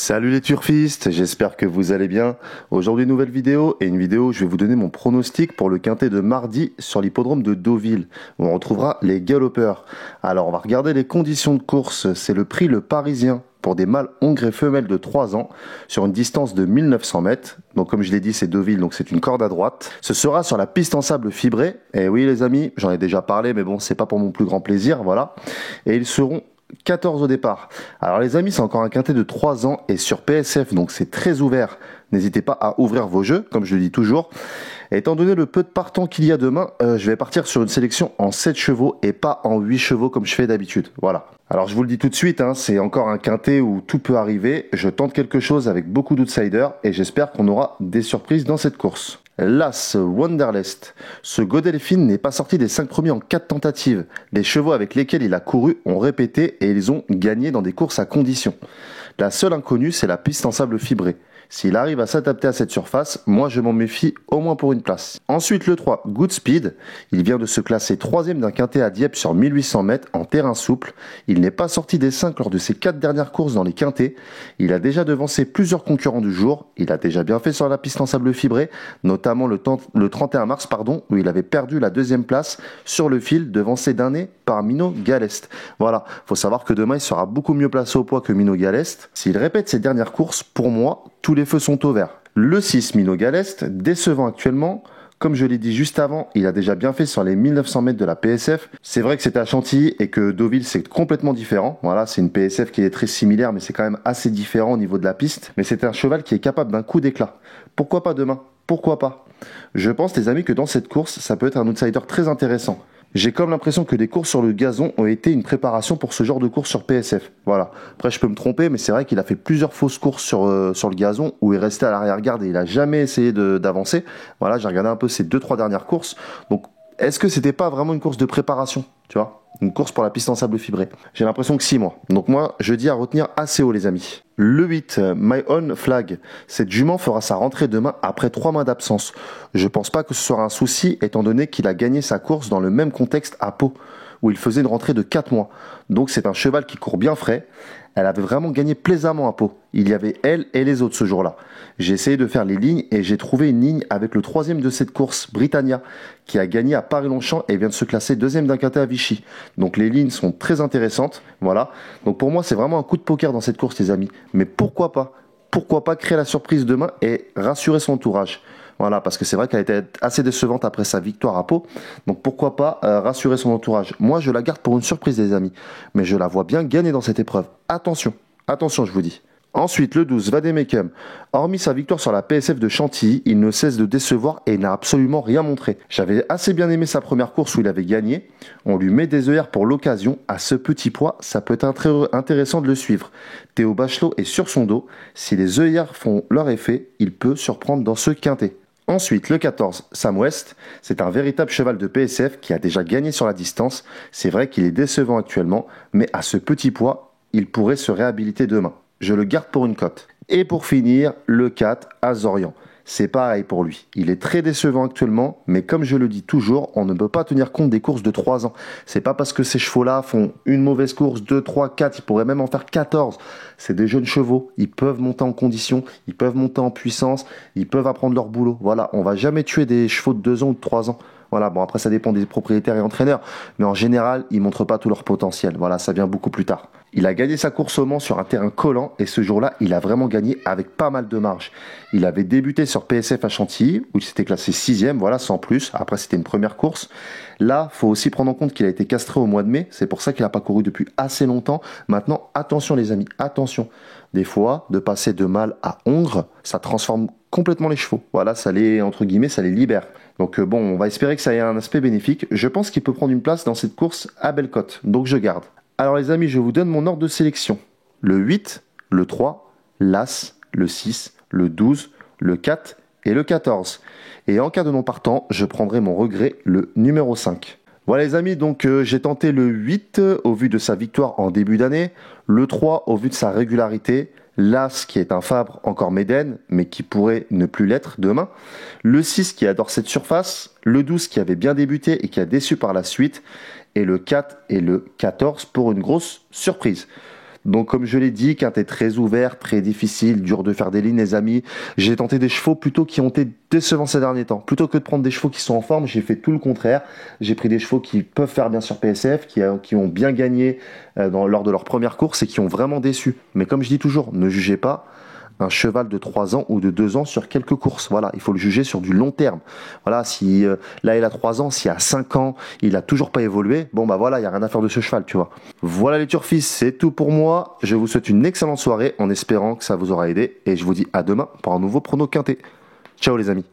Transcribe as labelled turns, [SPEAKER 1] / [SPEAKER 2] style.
[SPEAKER 1] Salut les turfistes, j'espère que vous allez bien. Aujourd'hui nouvelle vidéo et une vidéo où je vais vous donner mon pronostic pour le quintet de mardi sur l'hippodrome de Deauville où on retrouvera les galopeurs. Alors on va regarder les conditions de course, c'est le prix Le Parisien pour des mâles hongres et femelles de 3 ans sur une distance de 1900 mètres. Donc comme je l'ai dit c'est Deauville, donc c'est une corde à droite. Ce sera sur la piste en sable fibré. Et oui les amis, j'en ai déjà parlé mais bon c'est pas pour mon plus grand plaisir, voilà. Et ils seront 14 au départ. Alors les amis, c'est encore un quintet de 3 ans et sur PSF, donc c'est très ouvert. N'hésitez pas à ouvrir vos jeux, comme je le dis toujours. Et étant donné le peu de partants qu'il y a demain, je vais partir sur une sélection en 7 chevaux et pas en 8 chevaux comme je fais d'habitude. Voilà. Alors je vous le dis tout de suite, c'est encore un quintet où tout peut arriver. Je tente quelque chose avec beaucoup d'outsiders et j'espère qu'on aura des surprises dans cette course. L'As Wanderlust. Ce Godolphin n'est pas sorti des 5 premiers en 4 tentatives. Les chevaux avec lesquels il a couru ont répété et ils ont gagné dans des courses à condition. La seule inconnue, c'est la piste en sable fibré. S'il arrive à s'adapter à cette surface, moi je m'en méfie au moins pour une place. Ensuite le 3, Goodspeed. Il vient de se classer 3e d'un quintet à Dieppe sur 1800 mètres en terrain souple. Il n'est pas sorti des 5 lors de ses 4 dernières courses dans les quintets. Il a déjà devancé plusieurs concurrents du jour. Il a déjà bien fait sur la piste en sable fibré, notamment le 31 mars où il avait perdu la 2e place sur le fil devancé d'un nez par Mino Galest. Voilà, faut savoir que demain il sera beaucoup mieux placé au poids que Mino Galest. S'il répète ses dernières courses, pour moi, tous les feux sont au vert. Le 6, Mino Galest, décevant actuellement. Comme je l'ai dit juste avant, il a déjà bien fait sur les 1900 mètres de la PSF. C'est vrai que c'était à Chantilly et que Deauville c'est complètement différent. Voilà, c'est une PSF qui est très similaire mais c'est quand même assez différent au niveau de la piste. Mais c'est un cheval qui est capable d'un coup d'éclat. Pourquoi pas demain? Pourquoi pas? Je pense les amis que dans cette course, ça peut être un outsider très intéressant. J'ai comme l'impression que les courses sur le gazon ont été une préparation pour ce genre de course sur PSF. Voilà. Après, je peux me tromper, mais c'est vrai qu'il a fait plusieurs fausses courses sur le gazon où il restait à l'arrière-garde et il a jamais essayé d'avancer. Voilà, j'ai regardé un peu ses 2-3 dernières courses. Donc, est-ce que c'était pas vraiment une course de préparation, tu vois? Une course pour la piste en sable fibré. J'ai l'impression que si, moi. Donc moi, je dis à retenir assez haut, les amis. Le 8, My Own Flag. Cette jument fera sa rentrée demain après 3 mois d'absence. Je pense pas que ce sera un souci, étant donné qu'il a gagné sa course dans le même contexte à Pau, où il faisait une rentrée de 4 mois. Donc c'est un cheval qui court bien frais. Elle avait vraiment gagné plaisamment à Pau. Il y avait elle et les autres ce jour-là. J'ai essayé de faire les lignes et j'ai trouvé une ligne avec le 3e de cette course, Britannia, qui a gagné à Paris-Longchamp et vient de se classer 2e d'un quintet à Vichy. Donc les lignes sont très intéressantes. Voilà. Donc pour moi, c'est vraiment un coup de poker dans cette course, les amis. Mais pourquoi pas? Pourquoi pas créer la surprise demain et rassurer son entourage? Voilà, parce que c'est vrai qu'elle était assez décevante après sa victoire à Pau. Donc pourquoi pas rassurer son entourage. Moi, je la garde pour une surprise, les amis. Mais je la vois bien gagner dans cette épreuve. Attention, attention, je vous dis. Ensuite, le 12, Vademecum. Hormis sa victoire sur la PSF de Chantilly, il ne cesse de décevoir et n'a absolument rien montré. J'avais assez bien aimé sa première course où il avait gagné. On lui met des œillères pour l'occasion. À ce petit poids, ça peut être très intéressant de le suivre. Théo Bachelot est sur son dos. Si les œillères font leur effet, il peut surprendre dans ce quintet. Ensuite, le 14, Sam West, c'est un véritable cheval de PSF qui a déjà gagné sur la distance. C'est vrai qu'il est décevant actuellement, mais à ce petit poids, il pourrait se réhabiliter demain. Je le garde pour une cote. Et pour finir, le 4, Azorian. C'est pareil pour lui. Il est très décevant actuellement, mais comme je le dis toujours, on ne peut pas tenir compte des courses de 3 ans. C'est pas parce que ces chevaux-là font une mauvaise course, 2, 3, 4, ils pourraient même en faire 14. C'est des jeunes chevaux, ils peuvent monter en condition, ils peuvent monter en puissance, ils peuvent apprendre leur boulot. Voilà, on va jamais tuer des chevaux de 2 ans ou de 3 ans. Voilà, bon après ça dépend des propriétaires et entraîneurs, mais en général, ils montrent pas tout leur potentiel. Voilà, ça vient beaucoup plus tard. Il a gagné sa course au Mans sur un terrain collant et ce jour-là, il a vraiment gagné avec pas mal de marge. Il avait débuté sur PSF à Chantilly où il s'était classé 6e, voilà, sans plus. Après, c'était une première course. Là, faut aussi prendre en compte qu'il a été castré au mois de mai. C'est pour ça qu'il n'a pas couru depuis assez longtemps. Maintenant, attention les amis, attention. Des fois, de passer de mâle à hongre, ça transforme complètement les chevaux. Voilà, ça les, entre guillemets, ça les libère. Donc bon, on va espérer que ça ait un aspect bénéfique. Je pense qu'il peut prendre une place dans cette course à belle cote. Donc je garde. Alors les amis, je vous donne mon ordre de sélection. Le 8, le 3, l'As, le 6, le 12, le 4 et le 14. Et en cas de non partant, je prendrai mon regret, le numéro 5. Voilà les amis, donc j'ai tenté le 8 au vu de sa victoire en début d'année, le 3 au vu de sa régularité, l'As qui est un Fabre encore médène, mais qui pourrait ne plus l'être demain, le 6 qui adore cette surface, le 12 qui avait bien débuté et qui a déçu par la suite, et le 4 et le 14 pour une grosse surprise. Donc comme je l'ai dit, quintet très ouvert, très difficile, dur de faire des lignes les amis. J'ai tenté des chevaux plutôt qui ont été décevants ces derniers temps. Plutôt que de prendre des chevaux qui sont en forme, j'ai fait tout le contraire. J'ai pris des chevaux qui peuvent faire bien sur PSF, qui ont bien gagné lors de leur première course et qui ont vraiment déçu. Mais comme je dis toujours, ne jugez pas un cheval de 3 ans ou de 2 ans sur quelques courses. Voilà, il faut le juger sur du long terme. Voilà, si là il a 3 ans, si à 5 ans, il a toujours pas évolué, bon bah voilà, il y a rien à faire de ce cheval, tu vois. Voilà les turfis, c'est tout pour moi. Je vous souhaite une excellente soirée en espérant que ça vous aura aidé et je vous dis à demain pour un nouveau prono quintet. Ciao les amis.